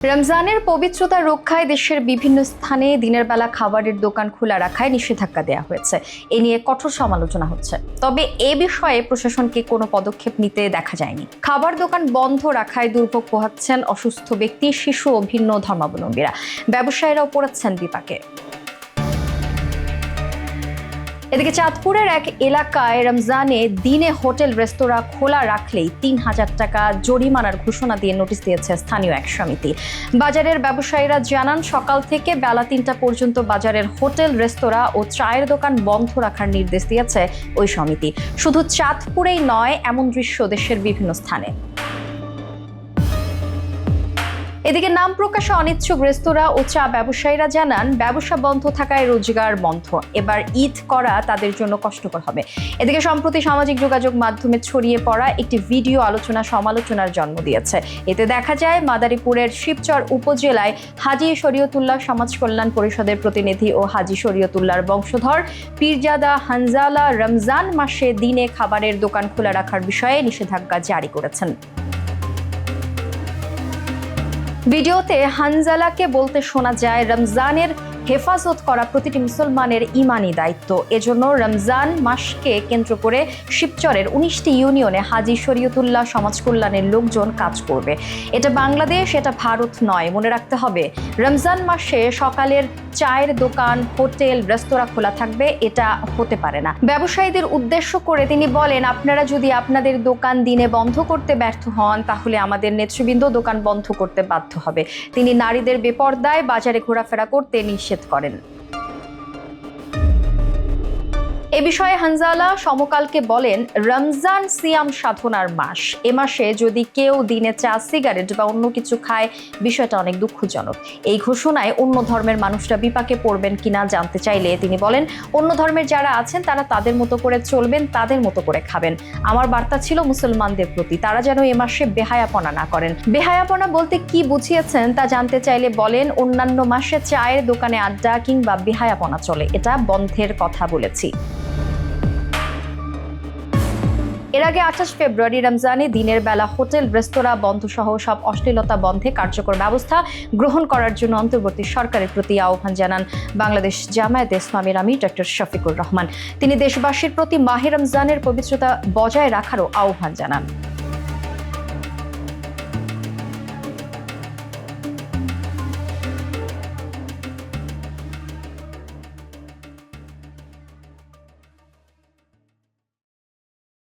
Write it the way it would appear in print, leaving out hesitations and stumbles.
রমজানের পবিত্রতা রক্ষায় দেশের বিভিন্ন স্থানে দিনের বেলা খাবারের দোকান খোলা রাখায় নিষেধাজ্ঞা দেওয়া হয়েছে। এ নিয়ে কঠোর সমালোচনা হচ্ছে, তবে এ বিষয়ে প্রশাসনকে কোনো পদক্ষেপ নিতে দেখা যায়নি। খাবার দোকান বন্ধ রাখায় দুর্ভোগ পোহাচ্ছেন অসুস্থ ব্যক্তি, শিশু ও ভিন্ন ধর্মাবলম্বীরা। ব্যবসায়ীরাও পড়েছেন বিপাকে। এদিকে চাঁদপুরের এক এলাকায় রমজানে দিনে হোটেল রেস্তোরাঁ খোলা রাখলেই ৩,০০০ টাকা জরিমানার ঘোষণা দিয়ে নোটিশ দিয়েছে স্থানীয় এক সমিতি। বাজারের ব্যবসায়ীরা জানান, সকাল থেকে বেলা ৩টা পর্যন্ত বাজারের হোটেল রেস্তোরাঁ ও চায়ের দোকান বন্ধ রাখার নির্দেশ দিয়েছে ওই সমিতি। শুধু চাঁদপুরেই নয়, এমন দৃশ্য দেশের বিভিন্ন স্থানে। এদিকে নাম প্রকাশে অনিচ্ছুক রেস্তোরাঁ ও চা ব্যবসায়ীরা জানান, ব্যবসা বন্ধ থাকায় রোজগার বন্ধ। এবার ঈদ করা তাদের জন্য কষ্টকর হবে। এদিকে সম্প্রতি সামাজিক যোগাযোগ মাধ্যমে ছড়িয়ে পড়া একটি ভিডিও আলোচনা সমালোচনার জন্ম দিয়েছে। এতে দেখা যায়, মাদারীপুরের শিবচর উপজেলায় হাজী শরীয়তুল্লাহ সমাজ কল্যাণ পরিষদের প্রতিনিধি ও হাজী শরীয়তুল্লাহর বংশধর পীরজাদা হানজালা রমজান মাসে দিনে খাবারের দোকান খোলা রাখার বিষয়ে নিষেধাজ্ঞা জারি করেছেন। ভিডিওতে হানজালাকে বলতে শোনা যায়, রমজানের হেফাজত করা প্রতিটি মুসলমানের ইমানি দায়িত্ব। এজন্য রমজান মাসকে কেন্দ্র করে শিবচরের 19টি ইউনিয়নে হাজী শরীয়তুল্লাহ সমাজ কল্যাণের লোকজন কাজ করবে। এটা বাংলাদেশ, এটা ভারত নয়, মনে রাখতে হবে। রমজান মাসে সকালের চায়ের দোকান, হোটেল, রেস্তোরাঁ খোলা থাকবে, এটা হতে পারে না। ব্যবসায়ীদের উদ্দেশ্য করে তিনি বলেন, আপনারা যদি আপনাদের দোকান দিনে বন্ধ করতে ব্যর্থ হন, তাহলে আমাদের নেতৃবৃন্দ দোকান বন্ধ করতে বাধ্য হবে। তিনি নারীদের বেপরদায় বাজারে ঘোরাফেরা করতে নিষেধ করেন। এ বিষয়ে হানজালা সমকালকে বলেন, রমজান সিয়াম সাধনার মাস। এ মাসে যদি কেউ দিনে চা, সিগারেট বা অন্য কিছু খায়, বিষয়টা অনেক দুঃখজনক। এই ঘোষণায় অন্য ধর্মের মানুষরা বিপাকে পড়বেন কিনা জানতে চাইলে তিনি বলেন, অন্য ধর্মের যারা আছেন তারা তাদের মতো করে চলবেন, তাদের মতো করে খাবেন। আমার বার্তা ছিল মুসলমানদের প্রতি, তারা যেন এ মাসে বেহায়াপনা না করেন। বেহায়াপনা বলতে কি বুঝিয়েছেন তা জানতে চাইলে বলেন, অন্যান্য মাসে চায়ের দোকানে আড্ডা কিংবা বেহায়াপনা চলে, এটা বন্ধের কথা বলেছি। এর আগে 28 ফেব্রুয়ারি রমজানে দিনের বেলা হোটেল, রেস্তোরাঁ বন্ধ সহ সব অশ্লীলতা বন্ধে কার্যকর ব্যবস্থা গ্রহণ করার জন্য অন্তর্বর্তী সরকারের প্রতি আহ্বান জানান বাংলাদেশ জামায়াতে ইসলামীর আমির ডক্টর শফিকুর রহমান। তিনি দেশবাসীর প্রতি মাহে রমজানের পবিত্রতা বজায় রাখারও আহ্বান জানান।